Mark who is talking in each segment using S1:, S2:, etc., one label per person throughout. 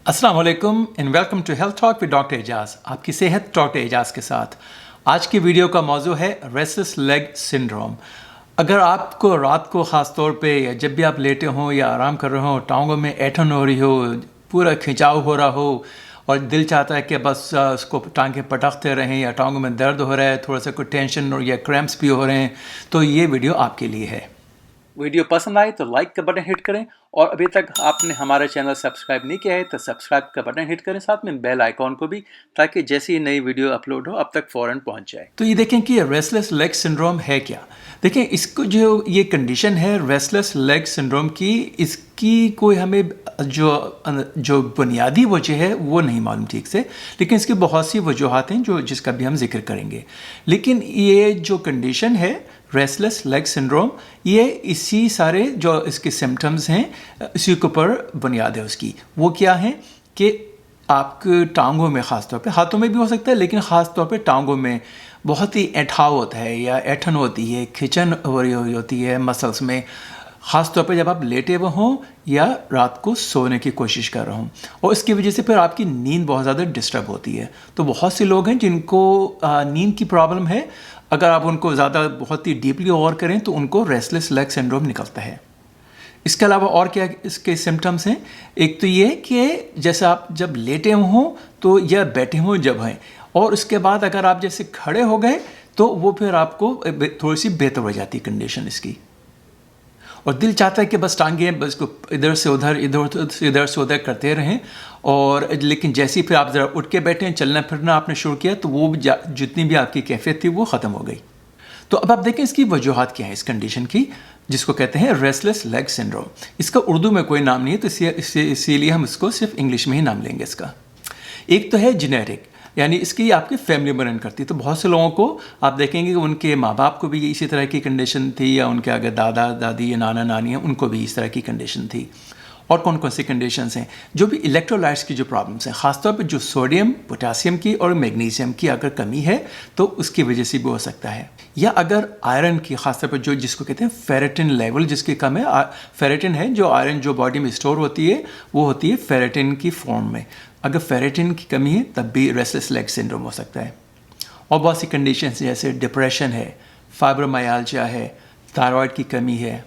S1: अस्सलाम वालेकुम and welcome to health talk with doctor Ejaz. आपकी सेहत डॉक्टर एजाज के साथ। आज की वीडियो का मौजू है रेस्टलेस लेग सिंड्रोम। अगर आपको रात को ख़ास तौर पे या जब भी आप लेटे हों या आराम कर रहे हो, टांगों में ऐंठन हो रही हो, पूरा खिंचाव हो रहा हो और दिल चाहता है कि बस उसको टांगें पटकते रहें या टांगों में दर्द हो रहा है, थोड़ा सा कोई टेंशन और या क्रैम्प्स भी हो रहे हैं, तो ये वीडियो आपके लिए है। वीडियो पसंद आए तो लाइक का बटन हिट करें और अभी तक आपने हमारा चैनल सब्सक्राइब नहीं किया है तो सब्सक्राइब का बटन हिट करें, साथ में बेल आइकॉन को भी, ताकि जैसे ही नई वीडियो अपलोड हो अब तक फ़ौरन पहुंच जाए। तो ये देखें कि रेस्टलेस लेग सिंड्रोम है क्या। देखें, इसको जो ये कंडीशन है रेस्टलेस लेग सिंड्रोम की, इसकी कोई हमें जो बुनियादी वजह है वो नहीं मालूम ठीक से, लेकिन इसकी बहुत सी वजूहात हैं जिसका भी हम जिक्र करेंगे। लेकिन ये जो कंडीशन है रेस्टलेस लेग सिंड्रोम, ये इसी सारे जो इसके सिम्टम्स हैं इसी के ऊपर बुनियाद है उसकी। वो क्या है कि आपके टांगों में, ख़ास तौर पे हाथों में भी हो सकता है, लेकिन ख़ास तौर पे टांगों में बहुत ही ऐंठाव होता है या ऐंठन होती है, खिंचन हो रही होती है मसल्स में, ख़ास तौर पे जब आप लेटे हुए हों या रात को सोने की कोशिश कर रहे हों, और इसकी वजह से फिर आपकी नींद बहुत ज़्यादा डिस्टर्ब होती है। तो बहुत से लोग हैं जिनको नींद की प्रॉब्लम है, अगर आप उनको ज़्यादा बहुत ही डीपली गौर करें तो उनको रेस्टलेस लेग सिंड्रोम निकलता है। इसके अलावा और क्या इसके सिम्टम्स हैं, एक तो ये कि जैसे आप जब लेटे हों तो या बैठे हों जब हैं, और उसके बाद अगर आप जैसे खड़े हो गए तो वो फिर आपको थोड़ी सी बेहतर हो जाती है कंडीशन इसकी, और दिल चाहता है कि बस टांगें बस को इधर से उधर करते रहें, और लेकिन जैसे ही फिर आप ज़रा उठ के बैठे, चलना फिरना आपने शुरू किया तो वो जितनी भी आपकी कैफियत थी वो ख़त्म हो गई। तो अब आप देखें इसकी वजूहात क्या है इस कंडीशन की, जिसको कहते हैं रेस्टलेस लेग सिंड्रोम। इसका उर्दू में कोई नाम नहीं है, तो इसीलिए हम इसको सिर्फ इंग्लिश में ही नाम लेंगे इसका। एक तो है जेनेरिक, यानी इसकी आपकी फैमिली में रन करती है। तो बहुत से लोगों को आप देखेंगे कि उनके माँ बाप को भी इसी तरह की कंडीशन थी, या उनके अगर दादा दादी या नाना नानी हैं उनको भी इस तरह की कंडीशन थी। और कौन कौन सी कंडीशंस हैं, जो भी इलेक्ट्रोलाइट्स की जो प्रॉब्लम्स हैं, ख़ासतौर पर जो सोडियम, पोटासियम की और मैग्नीशियम की अगर कमी है तो उसकी वजह से भी हो सकता है। या अगर आयरन की, ख़ासतौर पर जो जिसको कहते हैं फेरेटिन लेवल जिसकी कम है, फेरेटिन है जो आयरन जो बॉडी में स्टोर होती है वो होती है फेरेटिन की फॉर्म में, अगर फेरेटिन की कमी है तब भी रेस्टलेस लेग सिंड्रोम हो सकता है। और बहुत सी कंडीशंस जैसे डिप्रेशन है, फाइब्रोमाइल्जिया है, थायराइड की कमी है,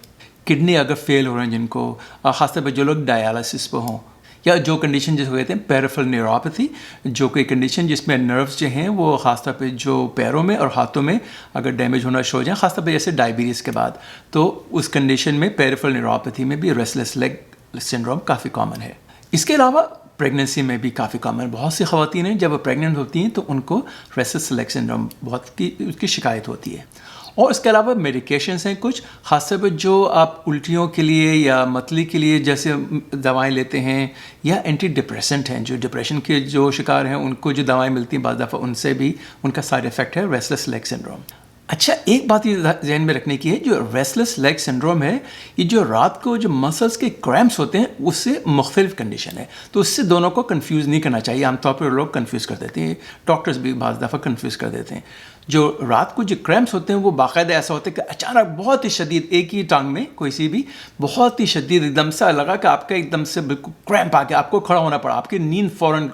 S1: किडनी अगर फेल हो रहे हैं जिनको, ख़ासतौर पर जो लोग डायलिसिस पे हों, या जो कंडीशन जिसको कहते हैं पेरिफेरल न्यूरोपैथी, जो कोई कंडीशन जिसमें नर्व्स जो हैं वो ख़ासतौर पे जो पैरों में और हाथों में अगर डैमेज होना शुरू हो जाए, ख़ासतौर पे जैसे डायबिटीज़ के बाद, तो उस कंडीशन में पेरिफेरल न्यूरोपैथी में भी रेस्टलेस लेग सिंड्रोम काफ़ी कॉमन है। इसके अलावा प्रेगनेंसी में भी काफ़ी कॉमन, बहुत सी ख़वातीन हैं जब वो प्रेग्नेंट होती हैं तो उनको रेस्टलेस लेग सिंड्रोम उसकी शिकायत होती है। और इसके अलावा मेडिकेशंस हैं कुछ, ख़ासतौर पर जो आप उल्टियों के लिए या मतली के लिए जैसे दवाएं लेते हैं, या एंटी डिप्रेसेंट हैं, जो डिप्रेशन के जो शिकार हैं उनको जो दवाएं मिलती हैं बाज़ दफ़ा उनसे भी उनका साइड इफ़ेक्ट है रेस्टलेस लेग सिंड्रोम। अच्छा, एक बात ये ध्यान में रखने की है, जो रेस्टलेस लेग सिंड्रोम है ये जो रात को जो मसल्स के क्रैम्प्स होते हैं उससे मुख्तलिफ कंडीशन है, तो उससे दोनों को कंफ्यूज नहीं करना चाहिए। आमतौर पर लोग कंफ्यूज कर देते हैं, डॉक्टर्स भी बाज़ दफ़ा कंफ्यूज कर देते हैं। जो रात को जो क्रैम्प्स होते हैं वो बाकायदा ऐसा होता है कि अचानक बहुत ही शदीद एक ही टांग में कोई सी भी बहुत ही शदीद एकदम से लगा कि आपका एकदम से बिल्कुल क्रैम्प आ गया, आपको खड़ा होना पड़ा, आपकी नींद फ़ौरन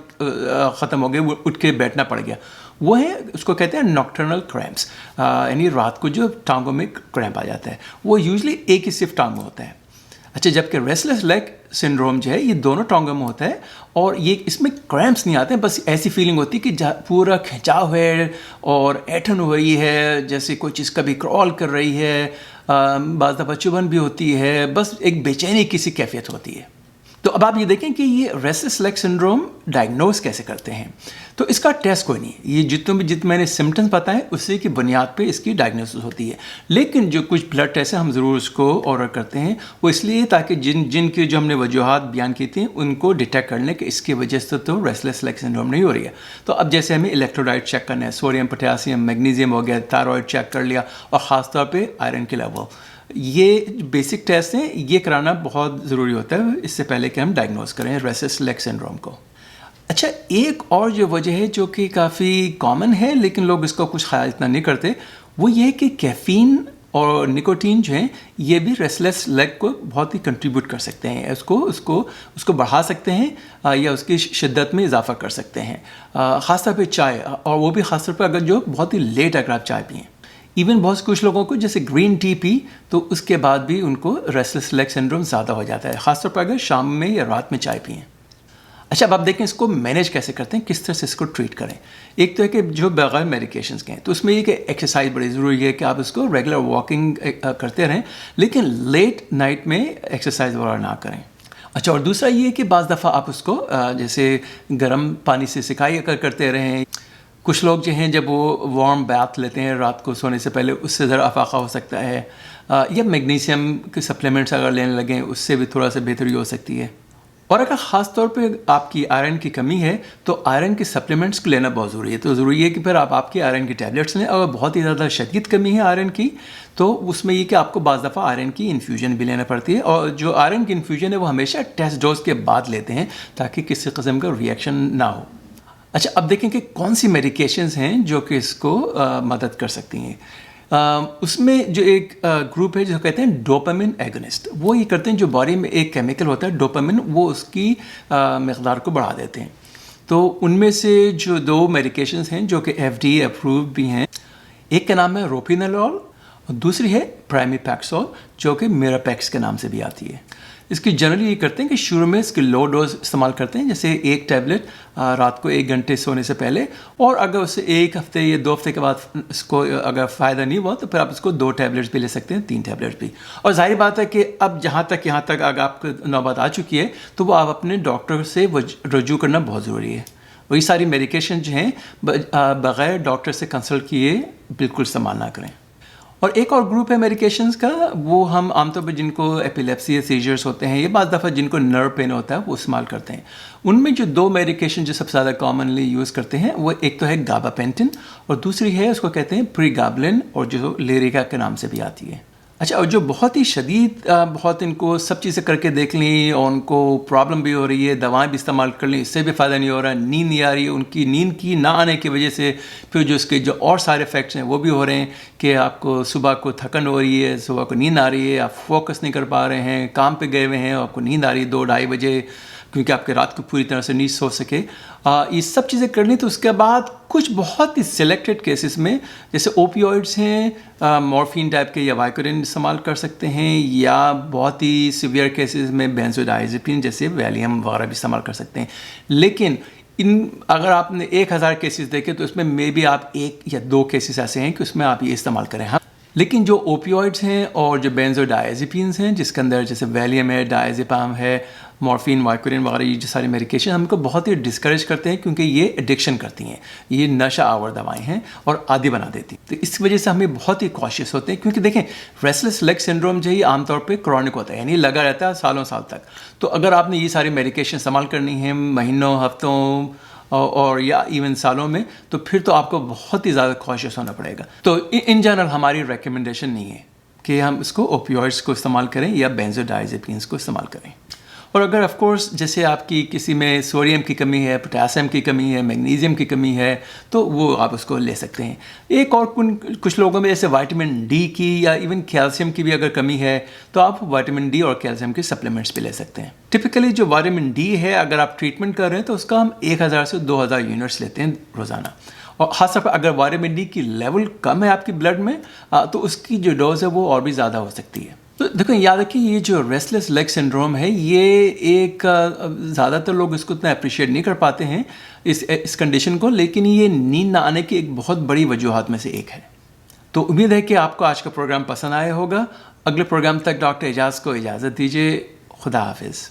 S1: ख़त्म हो गई, वो उठ के बैठना पड़ गया। वो है, उसको कहते हैं नॉक्टर्नल क्रैम्प्स, यानी रात को जो टांगों में क्रैम्प आ जाता है, वो यूजुअली एक ही सिर्फ टांग में होता है। अच्छा, जबकि रेस्टलेस लेग सिंड्रोम जो है ये दोनों टांगों में होता है, और ये इसमें क्रैम्प्स नहीं आते हैं, बस ऐसी फीलिंग होती है कि पूरा खिंचाव है और ऐंठन हो रही है, जैसे कोई चीज़ कभी क्रॉल कर रही है, बाज़ दफ़ा चुभन भी होती है, बस एक बेचैनी किसी कैफियत होती है। तो अब आप ये देखें कि ये रेस्टलेस लेग सिंड्रोम डायग्नोज कैसे करते हैं। तो इसका टेस्ट कोई नहीं, ये जितने मैंने सिम्टम्स बताए उसी की बुनियाद पे इसकी डायग्नोसिस होती है। लेकिन जो कुछ ब्लड टेस्ट है हम ज़रूर उसको ऑर्डर करते हैं, वो इसलिए ताकि जिनकी जो हमने वजूहात बयान की थी उनको डिटेक्ट कर लें कि इसकी वजह से तो रेस्टलेस लेग सिंड्रोम नहीं हो रही है। तो अब जैसे हमें इलेक्ट्रोलाइट चेक करना है, सोडियम, पोटेशियम, मैग्नीशियम हो गया, थायराइड चेक कर लिया, और ख़ास तौर पर आयरन के लेवल, ये बेसिक टेस्ट हैं, ये कराना बहुत ज़रूरी होता है इससे पहले कि हम डायग्नोज करें रेस्टलेस लेग सिंड्रोम को। अच्छा, एक और जो वजह है जो कि काफ़ी कॉमन है लेकिन लोग इसको कुछ ख्याल इतना नहीं करते, वो ये है कि कैफ़ीन اور نکوٹین جو ہیں یہ بھی ریسٹلیس لیگ کو بہت ہی کنٹریبیوٹ کر سکتے ہیں، اس کو بڑھا سکتے ہیں یا اس کی شدت میں اضافہ کر سکتے ہیں، خاص طور پہ چائے، اور وہ بھی خاص طور پہ اگر جو بہت ہی لیٹ اگر آپ چائے پئیں. ایون بہت کچھ لوگوں کو جیسے گرین ٹی پی تو اس کے بعد بھی ان کو ریسٹلیس لیگ سنڈروم زیادہ ہو جاتا ہے، خاص طور پر اگر شام میں یا رات میں چائے پئیں. اچھا، اب آپ دیکھیں اس کو مینیج کیسے کرتے ہیں، کس طرح سے اس کو ٹریٹ کریں. ایک تو ہے کہ جو بغیر میڈیکیشنس کے ہیں تو اس میں یہ کہ ایکسرسائز بڑی ضروری ہے کہ آپ اس کو ریگولر واکنگ کرتے رہیں، لیکن لیٹ نائٹ میں ایکسرسائز وغیرہ نہ کریں. اچھا، اور دوسرا یہ کہ بعض دفعہ آپ اس کو جیسے گرم پانی سے سکائی کرتے رہیں. کچھ لوگ جو ہیں جب وہ وارم بیتھ لیتے ہیں رات کو سونے سے پہلے، اس سے ذرا افاقہ ہو سکتا ہے، یا میگنیشیم کے سپلیمنٹس اگر لینے لگیں اس سے بھی تھوڑا سا بہتری ہو سکتی ہے. اور اگر خاص طور پہ آپ کی آئرن کی کمی ہے تو آئرن کے سپلیمنٹس کو لینا بہت ضروری ہے. تو ضروری ہے کہ پھر آپ کی آئرن کی ٹیبلیٹس لیں. اگر بہت ہی زیادہ شدید کمی ہے آئرن کی تو اس میں یہ کہ آپ کو بعض دفعہ آئرن کی انفیوژن بھی لینا پڑتی ہے، اور جو آئرن کی انفیوژن ہے وہ ہمیشہ ٹیسٹ ڈوز کے بعد لیتے ہیں تاکہ کسی قسم کا ریئیکشن نہ ہو. اچھا، اب دیکھیں کہ کون سی میڈیکیشنز ہیں جو کہ اس کو مدد کر سکتی ہیں. اس میں جو ایک گروپ ہے جو کہتے ہیں ڈوپامن ایگونسٹ. وہ یہ کرتے ہیں جو باڈی میں ایک کیمیکل ہوتا ہے ڈوپامن، وہ اس کی مقدار کو بڑھا دیتے ہیں. تو ان میں سے جو 2 میڈیکیشنز ہیں جو کہ FDA اپرووڈ بھی ہیں، ایک کا نام ہے روپینالول اور دوسری ہے پرائمیپیکسول جو کہ میراپیکس کے نام سے بھی آتی ہے. اس کی جنرلی یہ کرتے ہیں کہ شروع میں اس کی لو ڈوز استعمال کرتے ہیں، جیسے 1 ٹیبلٹ رات کو 1 گھنٹے سونے سے پہلے، اور اگر اس سے 1 ہفتے یا 2 ہفتے کے بعد اس کو اگر فائدہ نہیں ہوا تو پھر آپ اس کو 2 ٹیبلٹس بھی لے سکتے ہیں، 3 ٹیبلٹس بھی. اور ظاہر بات ہے کہ اب یہاں تک اگر آپ کو نوبت آ چکی ہے تو وہ آپ اپنے ڈاکٹر سے رجوع کرنا بہت ضروری ہے. وہی ساری میڈیکیشن جو ہیں بغیر ڈاکٹر سے کنسلٹ کیے بالکل استعمال نہ کریں. اور ایک اور گروپ ہے میڈیکیشنز کا، وہ ہم عام طور پہ جن کو ایپیلیپسی یا سیجرز ہوتے ہیں یا بعض دفعہ جن کو نرو پین ہوتا ہے وہ استعمال کرتے ہیں. ان میں جو 2 میڈیکیشن جو سب سے زیادہ کامنلی یوز کرتے ہیں وہ ایک تو ہے گاباپینٹن اور دوسری ہے اس کو کہتے ہیں پریگابلن، اور جو لیریکا کے نام سے بھی آتی ہے. اچھا، اور جو بہت ہی شدید بہت ان کو سب چیزیں کر کے دیکھ لیں اور ان کو پرابلم بھی ہو رہی ہے، دوائیں بھی استعمال کر لیں، اس سے بھی فائدہ نہیں ہو رہا، نیند نہیں آ رہی ہے، ان کی نیند کی نہ آنے کی وجہ سے پھر جو اس کے جو اور سارے افیکٹس ہیں وہ بھی ہو رہے ہیں کہ آپ کو صبح کو تھکن ہو رہی ہے، صبح کو نیند آ رہی ہے، آپ فوکس نہیں کر پا رہے ہیں، کام پہ گئے ہوئے ہیں، آپ کو نیند آ رہی ہے 2-2:30 بجے کیونکہ آپ کے رات کو پوری طرح سے نہیں سو سکے. یہ سب چیزیں کر لیں تو اس کے بعد کچھ بہت ہی سلیکٹڈ کیسز میں جیسے اوپیوئڈس ہیں، مورفین ٹائپ کے یا وائکورین استعمال کر سکتے ہیں، یا بہت ہی سیویئر کیسز میں بینزوڈائزپین جیسے ویلیم وغیرہ بھی استعمال کر سکتے ہیں. لیکن اگر آپ نے 1000 کیسز دیکھے تو اس میں مے بی آپ 1 یا 2 کیسز ایسے ہیں کہ اس میں آپ یہ استعمال کریں. ہاں، لیکن جو اوپیوئڈس ہیں اور جو بینزوڈائزپینز ہیں جس کے اندر جیسے ویلیم ہے، ڈائزیپام ہے، مورفین، وائکورین وغیرہ، یہ جو ساری میڈیکیشن ہم کو بہت ہی ڈسکریج کرتے ہیں کیونکہ یہ ایڈکشن کرتی ہیں، یہ نشہ آور دوائیں ہیں اور عادی بنا دیتی ہیں. تو اس وجہ سے ہمیں بہت ہی کاشیس ہوتے ہیں کیونکہ دیکھیں ریسٹلیس لیگ سنڈروم جو ہے عام طور پہ کرونک ہوتا ہے، یعنی لگا رہتا ہے سالوں سال تک. تو اگر آپ نے یہ ساری میڈیکیشن استعمال کرنی ہے مہینوں، ہفتوں اور یا ایون سالوں میں، تو پھر تو آپ کو بہت ہی زیادہ کاشیس ہونا پڑے گا. تو ان جنرل ہماری ریکمنڈیشن نہیں ہے کہ ہم اس کو اوپیوئڈس کو استعمال کریں یا بینزوڈائزپینس کو استعمال کریں. اور اگر آف کورس جیسے آپ کی کسی میں سوڈیم کی کمی ہے، پوٹاسیم کی کمی ہے، میگنیزیم کی کمی ہے تو وہ آپ اس کو لے سکتے ہیں. ایک اور کچھ لوگوں میں جیسے وائٹامن ڈی کی یا ایون کیلشیم کی بھی اگر کمی ہے تو آپ وائٹامن ڈی اور کیلشیم کے سپلیمنٹس بھی لے سکتے ہیں. ٹپکلی جو وائٹامن ڈی ہے اگر آپ ٹریٹمنٹ کر رہے ہیں تو اس کا ہم 1000 سے 2000 یونٹس لیتے ہیں روزانہ. اور خاص طور پر اگر وائٹامن ڈی کی لیول کم ہے آپ کی بلڈ میں تو اس کی جو ڈوز ہے وہ اور بھی زیادہ ہو سکتی ہے. تو دیکھیں، یاد رکھیں یہ جو ریسٹلیس لیگ سنڈروم ہے یہ ایک زیادہ تر لوگ اس کو اتنا اپریشیٹ نہیں کر پاتے ہیں اس کنڈیشن کو، لیکن یہ نیند نہ آنے کی ایک بہت بڑی وجوہات میں سے ایک ہے. تو امید ہے کہ آپ کو آج کا پروگرام پسند آیا ہوگا. اگلے پروگرام تک ڈاکٹر اعجاز کو اجازت دیجیے. خدا حافظ.